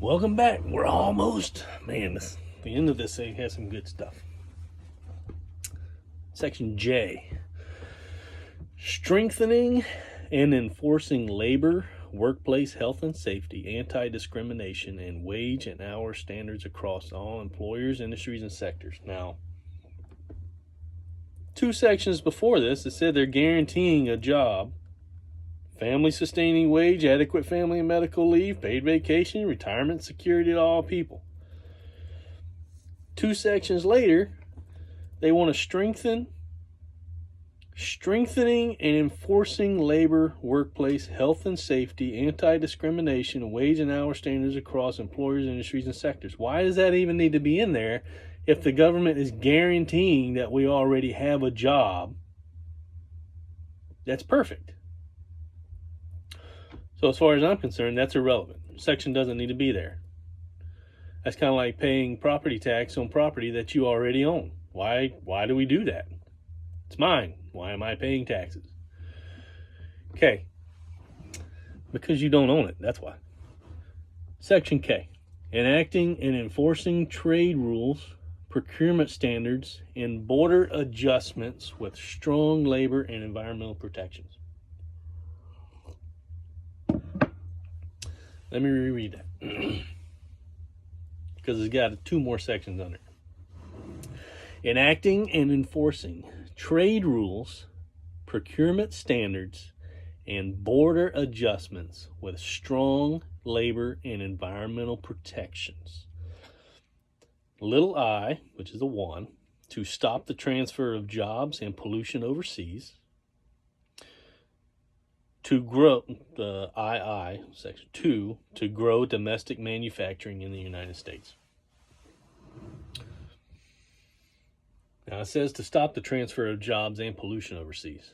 Welcome back. We're almost, the end of this thing has some good stuff. Section J, strengthening and enforcing labor, workplace health and safety, anti-discrimination, and wage and hour standards across all employers, industries, and sectors. Now, two sections before this, it said they're guaranteeing a job, family sustaining wage, adequate family and medical leave, paid vacation, retirement security to all people. Two sections later, they want to strengthening and enforcing labor, workplace health and safety, anti-discrimination, wage and hour standards across employers, industries, and sectors. Why does that even need to be in there if the government is guaranteeing that we already have a job that's perfect? So as far as I'm concerned, that's irrelevant. Section doesn't need to be there. That's kind of like paying property tax on property that you already own. Why do we do that? It's mine. Why am I paying taxes? Okay. Because you don't own it. That's why. Section K, enacting and enforcing trade rules, procurement standards, and border adjustments with strong labor and environmental protections. Let me reread that because it's got two more sections under it. Enacting and enforcing trade rules, procurement standards, and border adjustments with strong labor and environmental protections. Little I, which is a 1, to stop the transfer of jobs and pollution overseas. To grow, II, section 2, to grow domestic manufacturing in the United States. Now it says to stop the transfer of jobs and pollution overseas.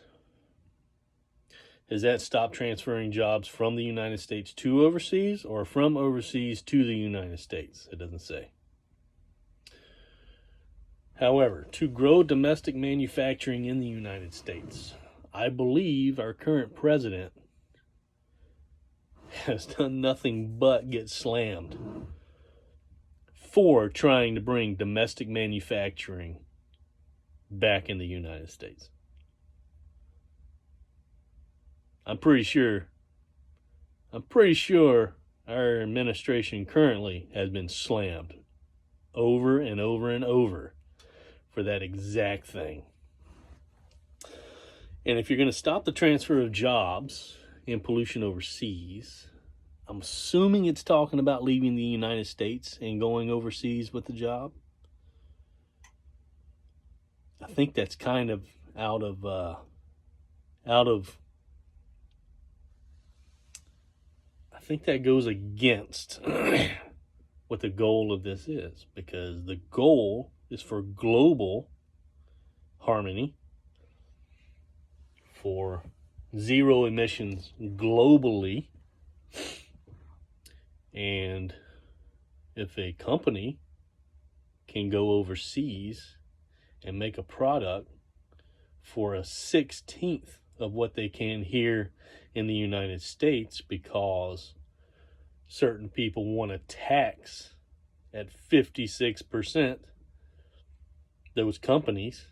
Is that stop transferring jobs from the United States to overseas or from overseas to the United States? It doesn't say. However, to grow domestic manufacturing in the United States, I believe our current president has done nothing but get slammed for trying to bring domestic manufacturing back in the United States. I'm pretty sure our administration currently has been slammed over and over and over for that exact thing. And if you're going to stop the transfer of jobs and pollution overseas, I'm assuming it's talking about leaving the United States and going overseas with the job. I think that's kind of out of I think that goes against what the goal of this is, because the goal is for global harmony, for zero emissions globally. And if a company can go overseas and make a product for a 16th of what they can here in the United States because certain people want to tax at 56% those companies,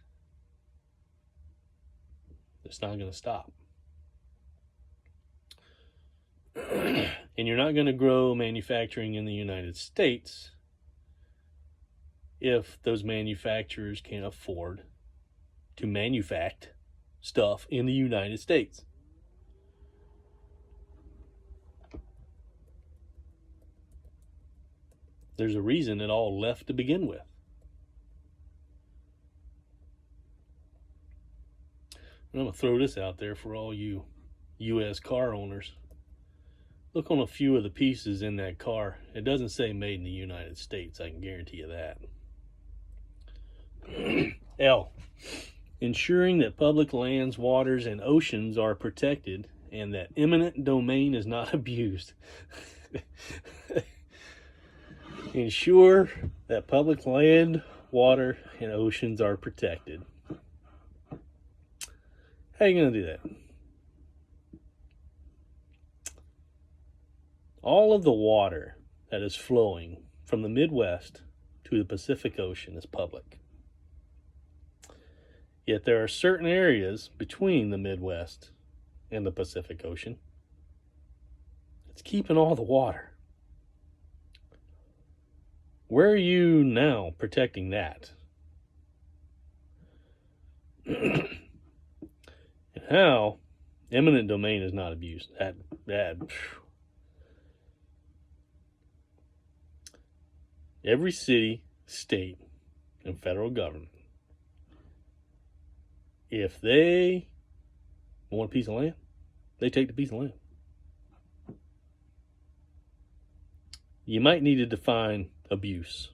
it's not going to stop. And you're not going to grow manufacturing in the United States if those manufacturers can't afford to manufacture stuff in the United States. There's a reason it all left to begin with. And I'm going to throw this out there for all you U.S. car owners. Look on a few of the pieces in that car. It doesn't say made in the United States. I can guarantee you that. L, ensuring that public lands, waters, and oceans are protected and that eminent domain is not abused. Ensure that public land, water, and oceans are protected. How are you going to do that? All of the water that is flowing from the Midwest to the Pacific Ocean is public. Yet there are certain areas between the Midwest and the Pacific Ocean that's keeping all the water. Where are you now protecting that? And how eminent domain is not abused? Every city, state, and federal government, if they want a piece of land, they take the piece of land. You might need to define abuse.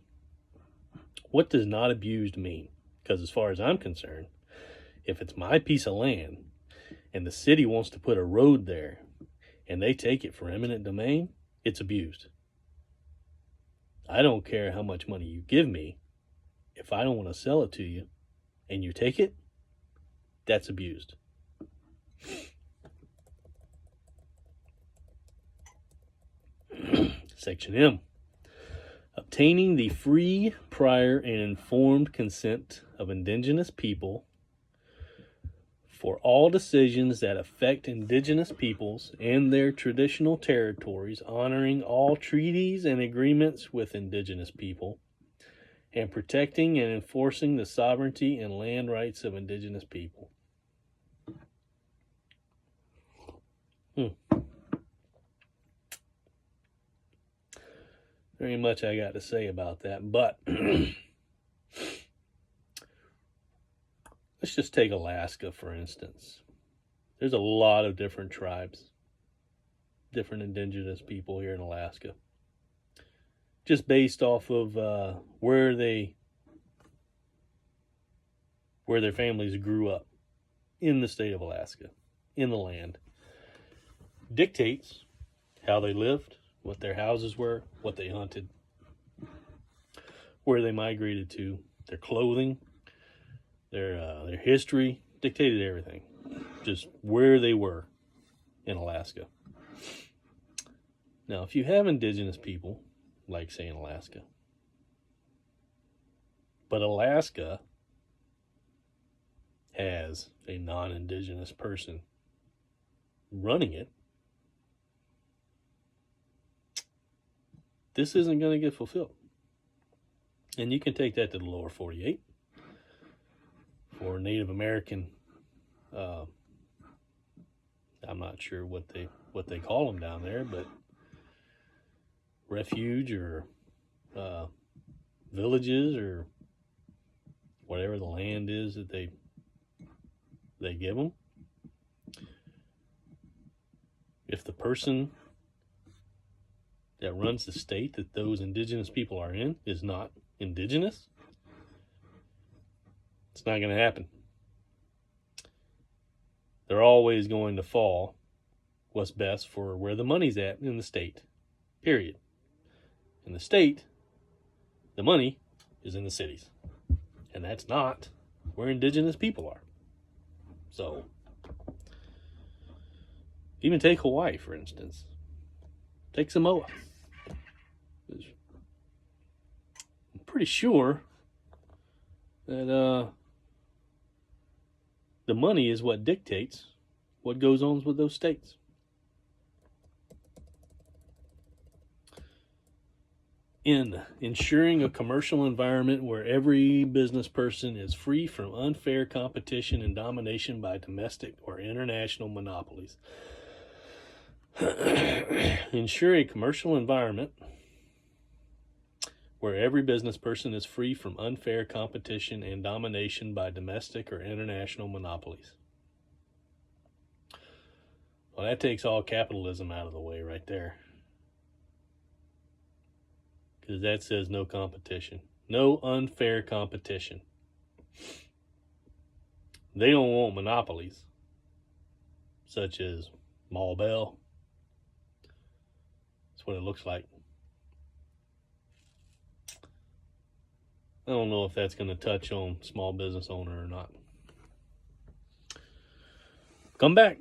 What does not abused mean? Because as far as I'm concerned, if it's my piece of land and the city wants to put a road there and they take it for eminent domain, it's abused. I don't care how much money you give me. If I don't want to sell it to you and you take it, that's abused. Section M. Obtaining the free, prior, and informed consent of indigenous people for all decisions that affect indigenous peoples and their traditional territories, honoring all treaties and agreements with indigenous people, and protecting and enforcing the sovereignty and land rights of indigenous people. Very much I got to say about that, but let's just take Alaska, for instance. There's a lot of different tribes, different indigenous people here in Alaska, just based off of where their families grew up in the state of Alaska, in the land. Dictates how they lived, what their houses were, what they hunted, where they migrated to, their clothing, their history, dictated everything. Just where they were in Alaska. Now, if you have indigenous people, like say in Alaska, but Alaska has a non-indigenous person running it, this isn't going to get fulfilled. And you can take that to the lower 48 for Native American. I'm not sure what they call them down there, but refuge or villages or whatever the land is that they give them. If the person that runs the state that those indigenous people are in is not indigenous, it's not going to happen. They're always going to fall what's best for where the money's at in the state, period. In the state, the money is in the cities, and that's not where indigenous people are. So, even take Hawaii, for instance. Take Samoa. I'm pretty sure that the money is what dictates what goes on with those states. In ensuring a commercial environment where every business person is free from unfair competition and domination by domestic or international monopolies. Ensure a commercial environment where every business person is free from unfair competition and domination by domestic or international monopolies. Well, that takes all capitalism out of the way right there. Because that says no competition. No unfair competition. They don't want monopolies, such as Mall Bell. That's what it looks like. I don't know if that's going to touch on small business owner or not. Come back.